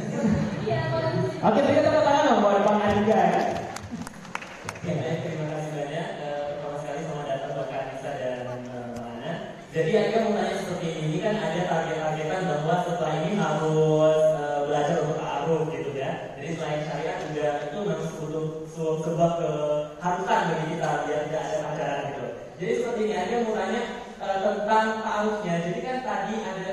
Iya, Pak. Oke, berikan tepuk tangan dong buat Bang Andika ya. Oke, baik, terima kasih banyak. Pertama sekali selamat datang buat Kak Anissa dan Mbak Ana. Jadi Anda mau nanya seperti ini kan ada target-targetan bahwa setelah ini harus belajar untuk ta'aruf gitu ya. Jadi selain syariat juga itu memang sebuah keharusan bagi kita biar tidak ada pacaran gitu. Jadi seperti ini Anda mau nanya tentang ta'arufnya. Jadi kan tadi ada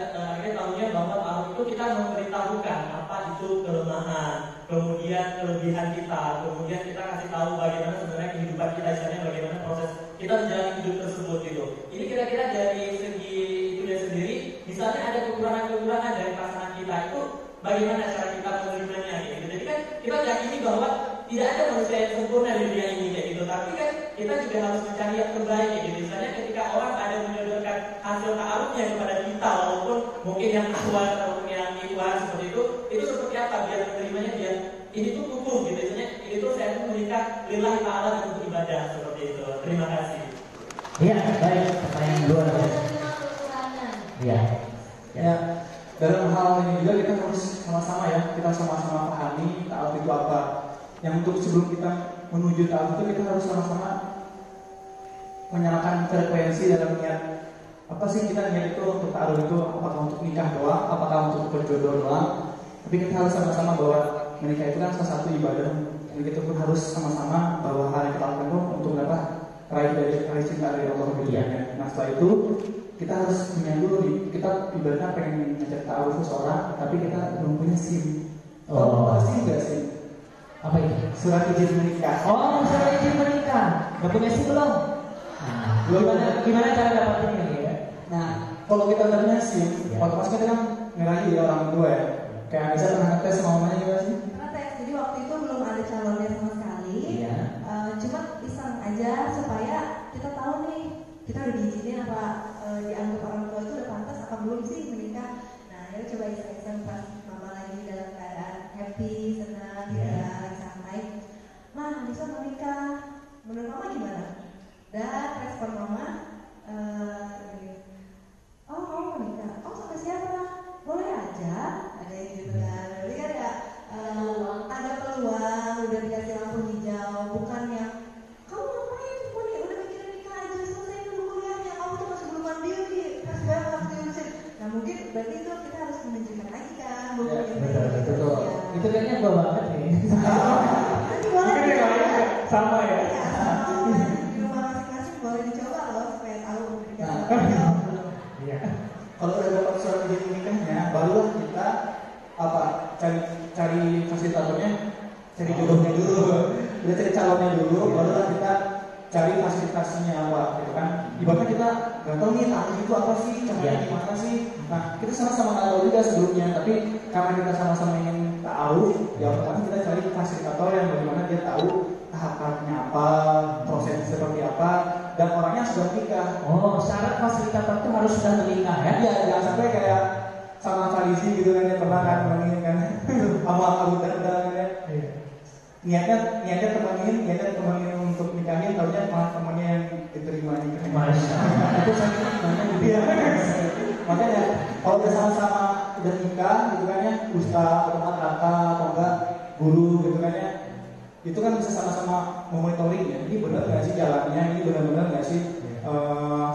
tahunya bahwa ta'aruf itu kita memberitahukan apa itu kelemahan, kemudian kelebihan kita, kemudian kita kasih tahu bagaimana sebenarnya kehidupan kita, misalnya bagaimana proses kita menjalani hidup tersebut gitu. Ini kira-kira dari segi itunya sendiri, misalnya ada kekurangan-kekurangan dari pasangan kita itu, bagaimana cara kita menerimanya gitu. Jadi kan kita yakini bahwa tidak ada manusia yang sempurna di dunia ini kayak gitu. Tapi kan kita juga harus mencari yang terbaik kayak gitu. Misalnya ketika orang ada menyodorkan hasil ta'arufnya kepada kita, walaupun mungkin yang awal ataupun yang ikhwan seperti itu seperti apa biar menerimanya biar ini tuh tubuh gitu. Misalnya ini tuh saya tuh menikah lillahi ta'ala dan untuk ibadah seperti itu. Terima kasih. Iya, baik. Pertanyaan luar biasa. Iya. Ya, dalam hal ini juga kita harus sama-sama ya, kita sama-sama pahami ta'aruf itu apa. Yang untuk sebelum kita menuju ta'aruf itu kita harus sama-sama menyamakan frekuensi dalam niat. Apa sih kita niat itu untuk taruh itu, apakah untuk nikah doang, apakah untuk berjodoh doang? Tapi kita harus sama-sama bahwa menikah itu kan salah satu ibadah, dan kita pun harus sama-sama bahwa hal yang kita lakukan itu untuk dapat raih cinta dari Allah gitu ya. Nah setelah itu kita harus punya dulu nih, kita ibaratnya pengen ngajak taruh seseorang, tapi kita belum punya SIM. Oh, SIM nggak sih? Apa itu? Surat izin menikah. Oh, surat izin menikah. Gak punya SIM belum? Nah, gimana cara dapatinnya ya? Nah, kalau kita udah punya SIM, otomatis kita kan ngerayu ya orang tua ya. Kayak bisa pernah ngetes mamanya juga sih? Pernah tes, jadi waktu itu belum ada calonnya sama sekali. Iya. Cuma iseng aja supaya kita tahu nih, kita udah diizinin apa dianggap orang tua itu udah pantas apa belum sih menikah. Nah, ya coba iseng-iseng pas mama lagi dalam keadaan happy, senang, lagi santai. Ma, bisa menikah. Menurut mama gimana? Dan respon mama, oh mau menikah? Oh sama siapa? Boleh aja. Ada yang gitu kan. Berarti kan ya ada peluang, udah dikasih lampu hijau, bukan yang kamu ngapain udah mikirin nikah aja, selesai dulu kuliahnya, kamu tuh masih belum mandiri, masih banyak waktu diurusin. Nah mungkin berarti itu kita harus menunjukkan lagi kan, bukan betul. Itu kayaknya gua banget nih. Nanti boleh Sama ya. di rumah masing-masing boleh dicoba loh supaya tahu Nah, Iya. kalau udah dapat surat izin nikahnya, barulah kita cari fasilitatornya, cari jodohnya dulu, udah cari calonnya dulu, barulah kita cari fasilitasnya apa, gitu kan? Ibaratnya kita nggak tahu nih tahu itu apa sih, caranya gimana sih? Nah, kita sama-sama nggak tahu juga sebelumnya, tapi karena kita sama-sama ingin tahu, ya pertama kita cari fasilitator yang bagaimana dia tahu tahapannya apa, prosesnya seperti apa, dan orangnya sudah menikah. Oh, syarat fasilitator itu harus sudah menikah ya? Iya, jangan sampai kayak sama Farisi gitu kan ya, pernah kan menginginkan sama Abu Darda kan ya. Niatnya temenin untuk nikahin, taunya malah temannya yang diterima nikahnya. Masya Allah. Itu sakit gimana gitu ya? Makanya kalau udah sama-sama udah nikah gitu kan ya, ustaz atau kakak atau enggak guru gitu kan ya, itu kan bisa sama-sama memonitoring ya. Ini benar nggak sih jalannya? Ini benar-benar nggak sih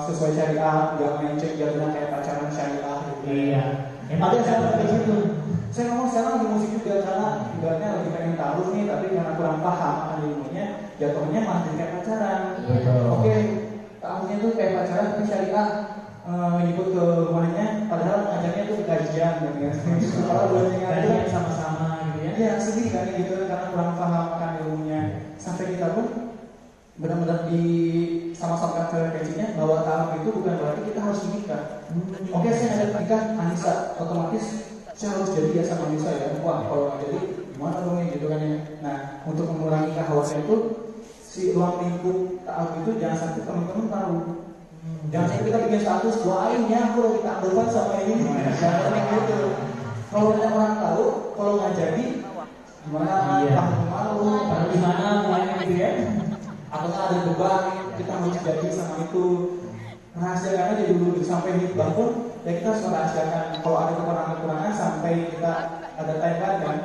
sesuai syariat? Nggak main cek jadinya kayak pacaran syariah gitu. Iya. Ada yang seperti itu. Saya ngomong sekarang di musik juga karena ibaratnya lagi pengen taruh nih, tapi karena kurang paham akan ilmunya, jatuhnya malah jadi kayak pacaran. Oke, tahunya tuh kayak pacaran tapi syariah, menyebut ke rumahnya, padahal ngajaknya tuh kajian kan ya. Kalau boleh ngajian sama-sama gitu ya. Iya, sedih kan gitu karena kurang paham akan ilmunya. Sampai kita pun benar-benar di sama-sama frekuensinya bahwa taruh itu bukan berarti kita harus menikah. Oke, saya ngajak nikah Anissa, otomatis saya harus jadi ya sama Anissa ya. Wah, kalau nggak jadi gimana dong ya gitu kan ya. Nah, untuk mengurangi kehawasian itu si ruang lingkup taruh itu jangan sampai teman-teman tahu. Jangan sampai kita bikin status doain ya, aku lagi taklukan sama ini. Jangan gitu. Kalau banyak orang tahu, kalau nggak jadi gimana? Malu. Kalau di mana mulainya gitu ya? Atau nggak ada beban, kita harus jadi sama itu. Rahasiakan aja dulu sampai hitbah pun ya kita harus merahasiakan. Kalau ada kekurangan-kekurangan sampai kita ada timeline kan.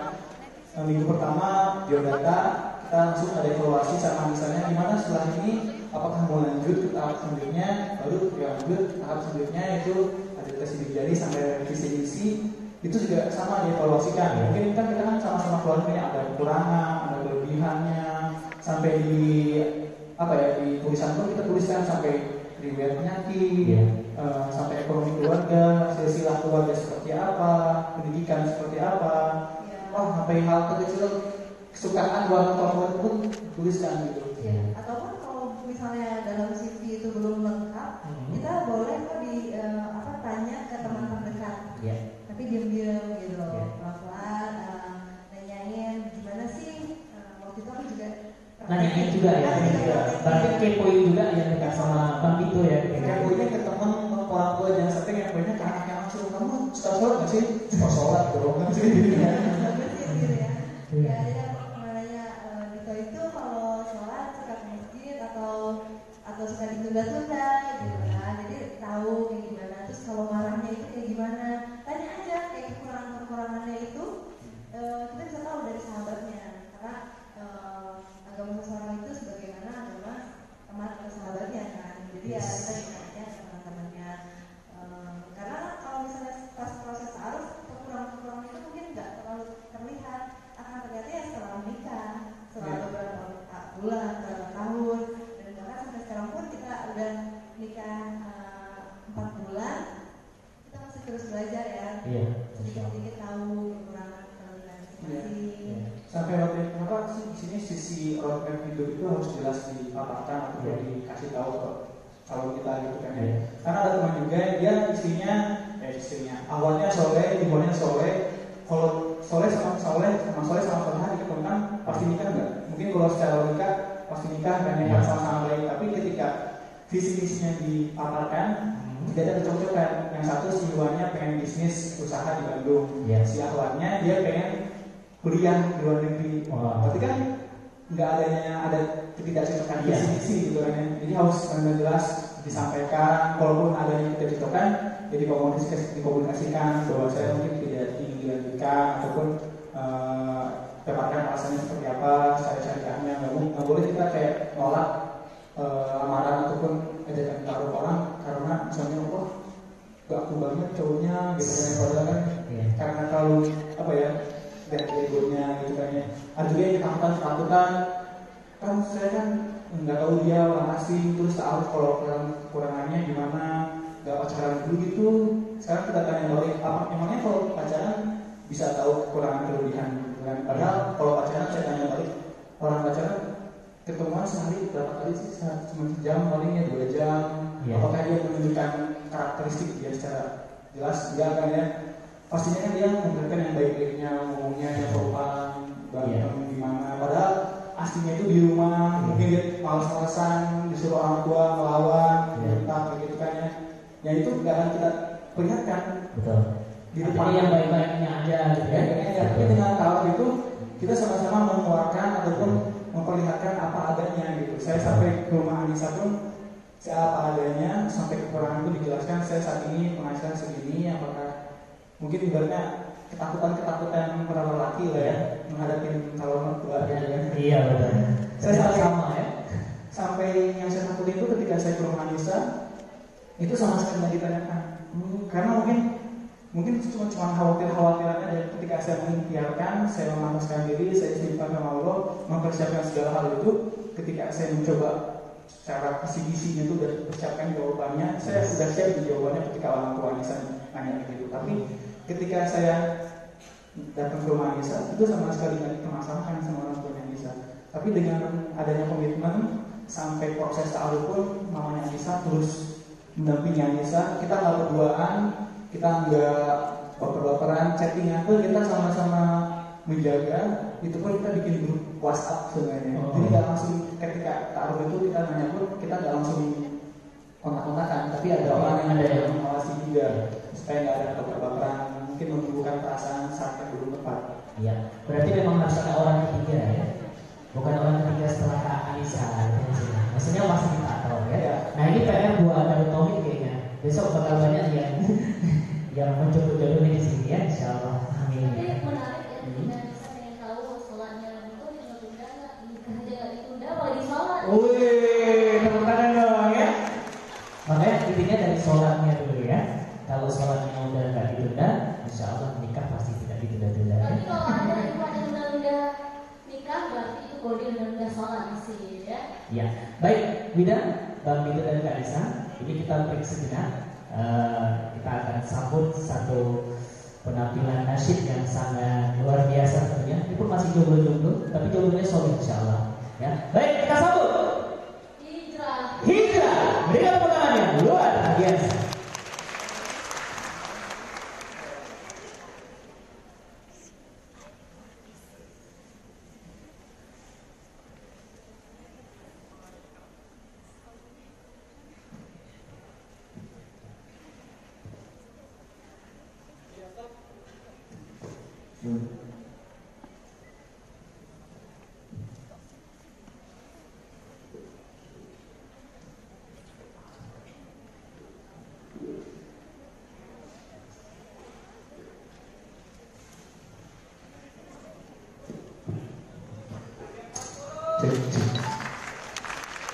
Minggu pertama biodata kita langsung ada evaluasi sama misalnya gimana setelah ini, apakah mau lanjut ke tahap selanjutnya, baru ya lanjut tahap selanjutnya itu ada tes sidik jari sampai revisi misi. Itu juga sama dievaluasikan. Mungkin kan kita kan sama-sama keluarga ada kekurangan, ada kelebihannya, sampai di di tulisan pun kita tuliskan sampai riwayat penyakit, sampai ekonomi keluarga, silsilah keluarga seperti apa, pendidikan seperti apa, sampai hal kecil kesukaan warna favorit pun tuliskan gitu. Ataupun kalau misalnya dalam CV itu belum lengkap, kita boleh kok tanya ke teman terdekat. Tapi diam-diam gitu loh, pelan-pelan nanyain gimana sih. Waktu itu aku juga nanyain juga ya. Berarti kepoin juga ya dekat sama Bang Vito ya. Kepoinnya ke teman orang tua, jangan sampai kepoinnya ke anak yang langsung. Kamu suka sholat nggak sih? Suka sholat dong kan sih. Ya, jadi aku nanya Vito itu kalau sholat suka ke masjid atau suka ditunda-tunda gitu kan. Jadi tahu kayak gimana. Terus kalau marahnya itu kayak gimana? Tanya aja kayak kekurangannya itu kita bisa tahu dari sahabatnya. Karena agama seseorang itu sebagaimana agama teman atau sahabatnya kan. Sampai waktu kenapa sih di sini sisi roadmap hidup itu harus jelas dipaparkan atau dikasih tahu ke calon kita gitu kan ya. Karena ada teman juga dia istrinya awalnya soleh, ibunya soleh. Kalau soleh sama soleh gitu kan pasti nikah enggak? Mungkin kalau secara logika pasti nikah dan yang sama-sama baik. Tapi ketika visi misinya dipaparkan tidak ada kecocokan. Yang satu si ibunya pengen bisnis usaha di Bandung, si ahwatnya dia pengen kuliah di luar negeri. Berarti kan nggak ada ketidakcocokan visi misi gitu kan ya. Jadi harus benar jelas disampaikan. Kalaupun adanya ketidakcocokan, jadi dikomunikasikan bahwa saya mungkin tidak ingin dilanjutkan ataupun dapatkan alasannya seperti apa, syariahnya nggak boleh kita kayak nolak lamaran ataupun ajakan taruh orang karena misalnya gak aku banget cowoknya gitu kan, padahal kan karena kalau apa ya dari egonya gitu kan ya. Ada juga yang ketakutan kan saya kan nggak tahu dia orang asing terus tahu kalau kurangannya gimana, nggak pacaran dulu gitu. Sekarang kita tanya balik, emangnya kalau pacaran bisa tahu kekurangan kelebihan gitu kan? Padahal kalau pacaran saya tanya balik, orang pacaran ketemuan sehari berapa kali sih? Cuma sejam palingnya 2 jam. Apakah dia menunjukkan karakteristik dia secara jelas? Enggak kan ya? Pastinya kan dia memberikan yang baik-baiknya, ngomongnya yang sopan, berantem gimana. Padahal aslinya itu di rumah mungkin dia malas-malasan, disuruh orang tua melawan, bentak gitu kan ya. Ya itu nggak akan kita perlihatkan. Betul. Di depan yang baik-baiknya aja gitu ya. Tapi dengan tahu itu kita sama-sama mengeluarkan ataupun memperlihatkan apa adanya gitu. Saya sampai ke rumah Anissa pun saya apa adanya, sampai kekurangan itu dijelaskan. Saya saat ini penghasilan segini, apakah mungkin ibaratnya ketakutan para lelaki lah ya menghadapi calon mertua gitu kan. Iya betul. Saya sama ya. Sampai yang saya takutin itu ketika saya ke rumah Anissa itu sama sekali nggak ditanyakan. Karena mungkin cuma khawatir-khawatiran aja. Ketika saya mengikhtiarkan, saya memantaskan diri, saya istighfar sama Allah, mempersiapkan segala hal itu. Ketika saya mencoba secara kisi-kisinya itu dan persiapkan jawabannya, saya sudah siap di jawabannya ketika orang tua Anissa nanya begitu. Tapi ketika saya datang ke rumah Anissa, itu sama sekali tidak dipermasalahkan sama orang tua Anissa. Tapi dengan adanya komitmen sampai proses ta'aruf pun, mamanya Anissa terus mendampingi Anissa. Kita nggak berduaan, kita nggak baper-baperan, chattingan pun kita sama-sama menjaga. Itu pun kita bikin grup WhatsApp sebenarnya. Jadi nggak langsung ketika ta'aruf itu kita nanya pun kita nggak langsung kontak-kontakan, tapi ada orang yang mengawasi juga supaya nggak ada baper-baperan, mungkin menumbuhkan perasaan saat yang belum tepat. Iya. Berarti memang harus ada orang ketiga ya, bukan orang ketiga setelah Kak Anissa. Maksudnya fasilitator ya. Nah ini PR buat Darul Tauhid kayaknya. Besok bakal banyak yang mencoba-coba di sini ya, insyaallah. Amin. Tapi menarik ya, ketika bisa pengen tahu sholatnya itu ditunda nggak, nikah aja nggak ditunda, apalagi sholat. Wih, tepuk tangan dong ya. Makanya intinya dari sholatnya dulu ya. Kalau sholatnya udah nggak ditunda, insyaallah nikah pasti tidak ditunda-tunda. Tapi kalau ada tunda-tunda nikah, berarti itu kalau dia tunda sholat masih ya. Ya, baik, Wida, Bang Wida dan Kak Anissa, ini kita break sejenak. Kita akan sambut satu penampilan nasyid yang sangat luar biasa tentunya. Ini pun masih jomblo-jomblo, tapi jomblonya solid insyaallah. Ya, baik, kita sambut Hijrah. Berikan tepuk tangannya luar biasa.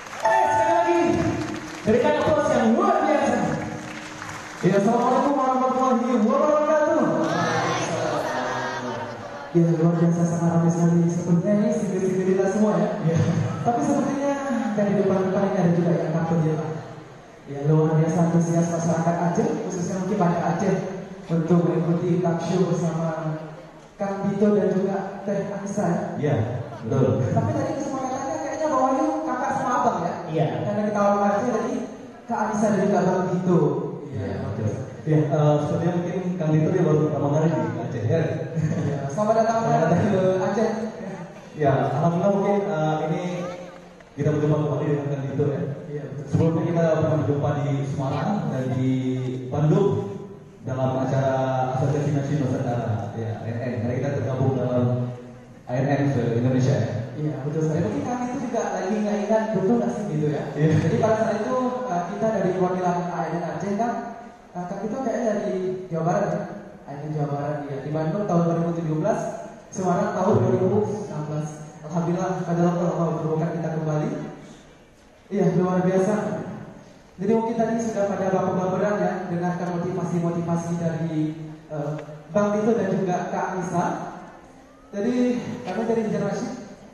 Sekali lagi berikan aplaus yang luar biasa. Ya, assalamualaikum warahmatullahi wabarakatuh. Ya, luar biasa, sangat ramai sekali. Sepertinya ini sindir-sindir kita semua ya. Tapi sepertinya dari depan-depan ini ada juga yang takut ya. Ya, luar biasa antusias masyarakat Aceh, khususnya mungkin banyak Aceh untuk mengikuti talk show bersama Kang Dito dan juga Teh Anissa ya. Iya, betul. Tapi tadi kesepakatannya kayaknya Bang Wahyu kakak sama abang ya. Iya. Karena kita orang aja tadi Kak Anissa dan juga Bang Dito. Iya, betul. Ya, sepertinya mungkin Kang Dito dia baru pertama kali di Aceh ya. Selamat datang ke Aceh. Ya, alhamdulillah mungkin ini kita berjumpa kembali dengan Kang Dito ya. Iya, betul. Sebelumnya kita pernah berjumpa di Semarang dan di Bandung dalam acara Asosiasi Nasional Nusantara ya ANN. Karena kita tergabung dalam ANN se-Indonesia ya. Iya, betul sekali. Mungkin kami itu juga lagi nggak ingat betul nggak sih gitu ya. Iya. Jadi pada saat itu kita dari perwakilan ANN Aceh kan, kami itu kayaknya dari Jawa Barat ya. ANN Jawa Barat ya. Di Bandung tahun 2017, Semarang tahun 2019. Alhamdulillah pada Allah berbuka kita kembali. Iya, luar biasa. Jadi mungkin tadi sudah pada bapak-bapak ya dengarkan motivasi-motivasi dari Bang Dito dan juga Kak Anissa. Jadi kami dari generasi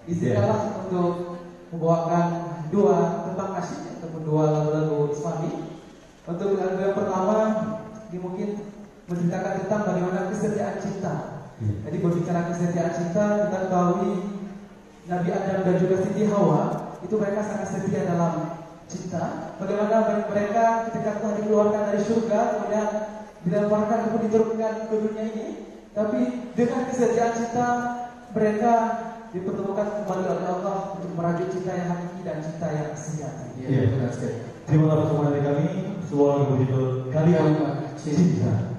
izinkanlah untuk membawakan dua tembang nasyid ataupun dua lagu-lagu Islami. Untuk lagu yang pertama ini mungkin menceritakan tentang bagaimana kesetiaan cinta. Jadi berbicara kesetiaan cinta, kita ketahui Nabi Adam dan juga Siti Hawa itu mereka sangat setia dalam cinta. Bagaimana mereka ketika telah dikeluarkan dari surga kemudian dilemparkan ataupun diturunkan ke dunia ini, tapi dengan kesetiaan cinta mereka dipertemukan kembali oleh Allah untuk merajut cinta yang hakiki dan cinta yang sejati. Iya, benar sekali. Terima kasih bersama dengan kami sebuah lagu berjudul Kalimat Cinta.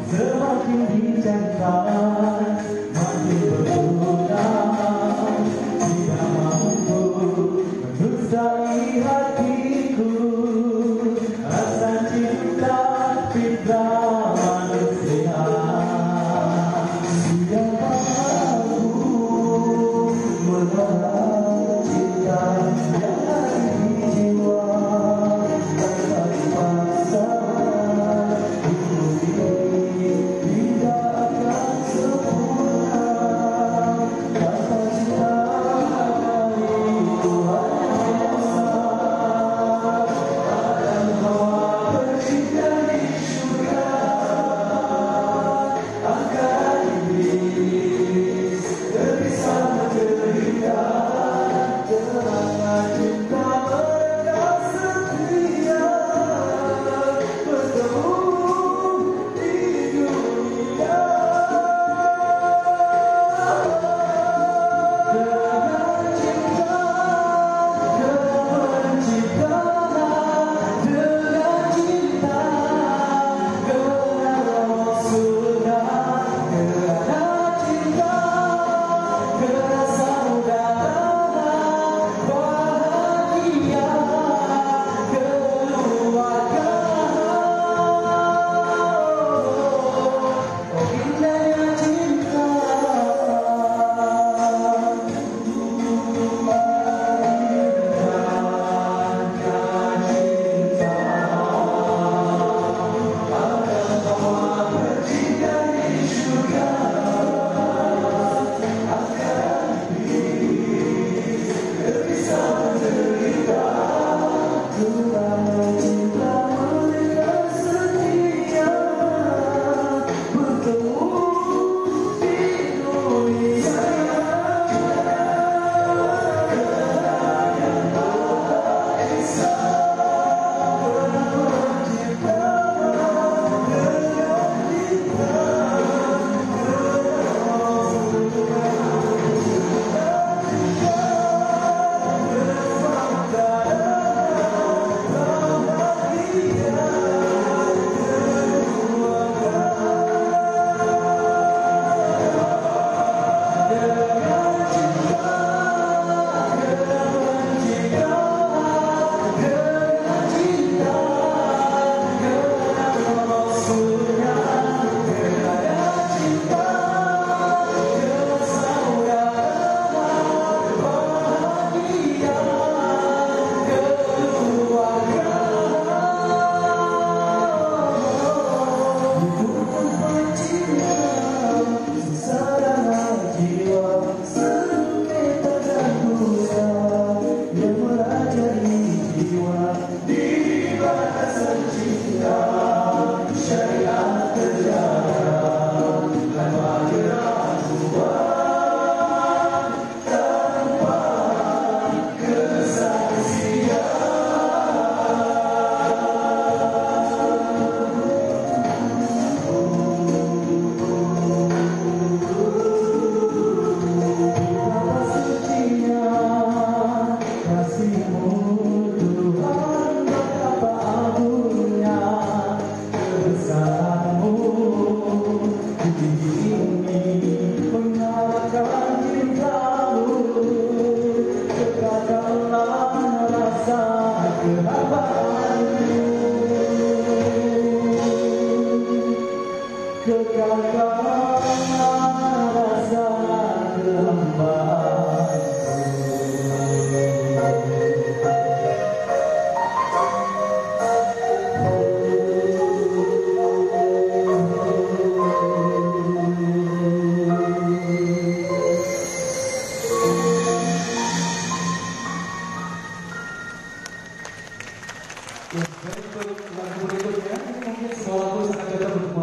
Semakin dijaga, makin berkurang, tidak mampu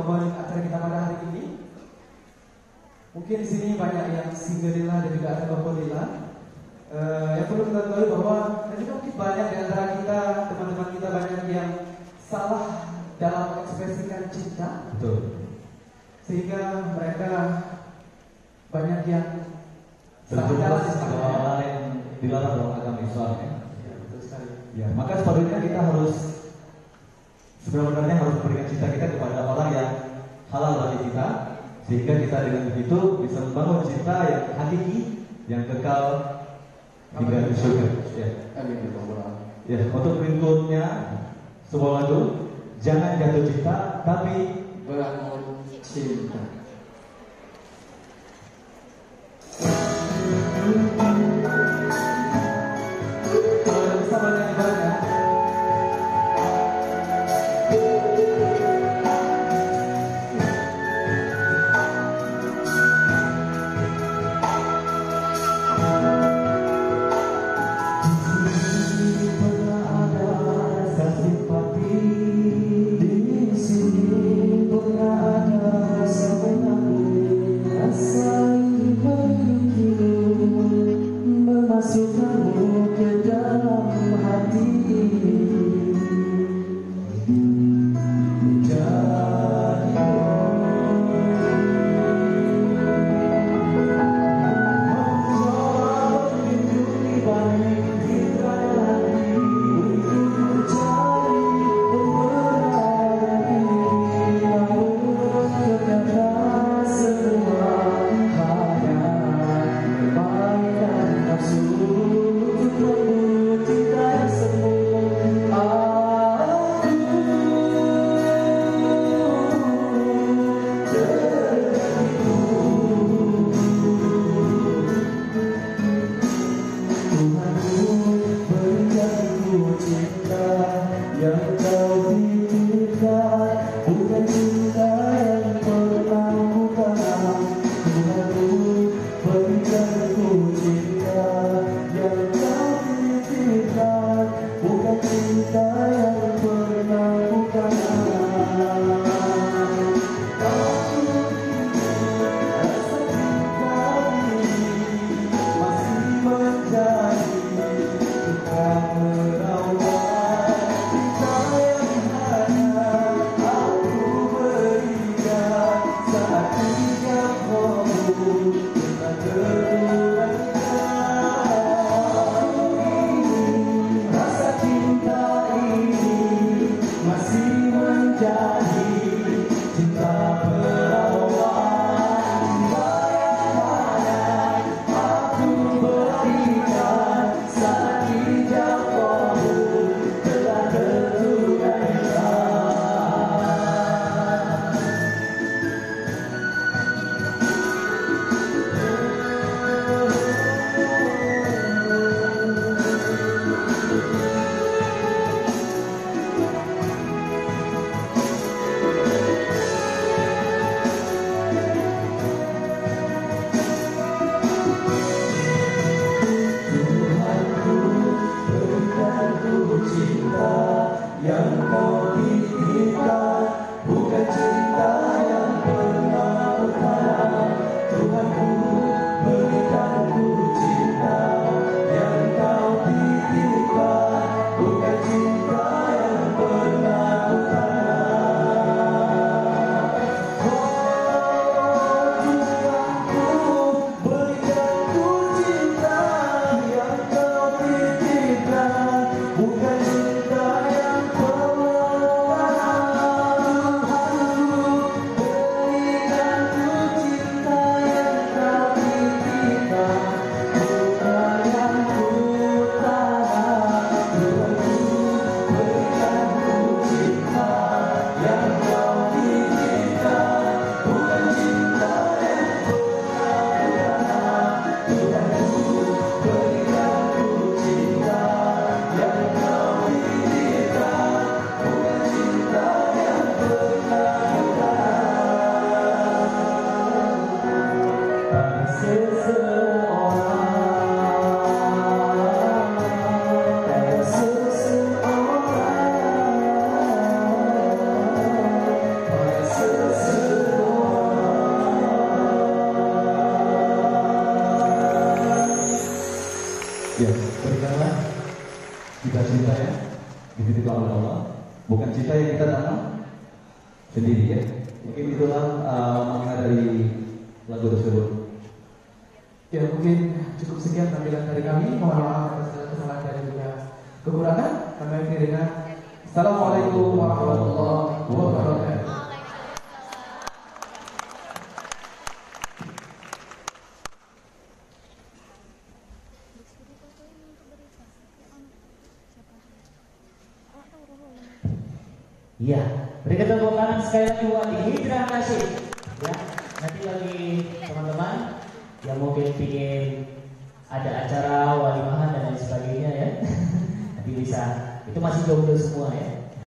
momen acara kita pada hari ini. Mungkin di sini banyak yang single dan juga ada couple. Yang perlu kita tahu bahwa mungkin banyak di antara kita, teman-teman kita banyak yang salah dalam mengekspresikan cinta. Betul. Sehingga mereka banyak yang terjerumus hal yang dilarang dalam agama Islam ya. Ya, betul sekali. Ya, maka sepatutnya kita harus sebenarnya harus memberikan cinta kita kepada orang yang halal bagi kita, sehingga kita dengan begitu bisa membangun cinta yang hakiki, yang kekal hingga di surga. Ya. Amin. Ya, untuk berikutnya sebuah lagu, jangan jatuh cinta tapi bangun cinta. bukan cinta yang kita tanam sendiri ya. Mungkin itulah makna dari lagu tersebut. Ya mungkin cukup sekian tampilan dari kami. Mohon maaf atas segala kesalahan dan juga kekurangan. Kami akhiri dengan Assalamualaikum warahmatullahi wabarakatuh. Iya, berikan tepuk tangan sekali lagi buat Hijrah Nasyid. Ya, nanti bagi teman-teman yang mungkin ingin ada acara walimahan dan lain sebagainya ya, nanti bisa. Itu masih jomblo semua ya.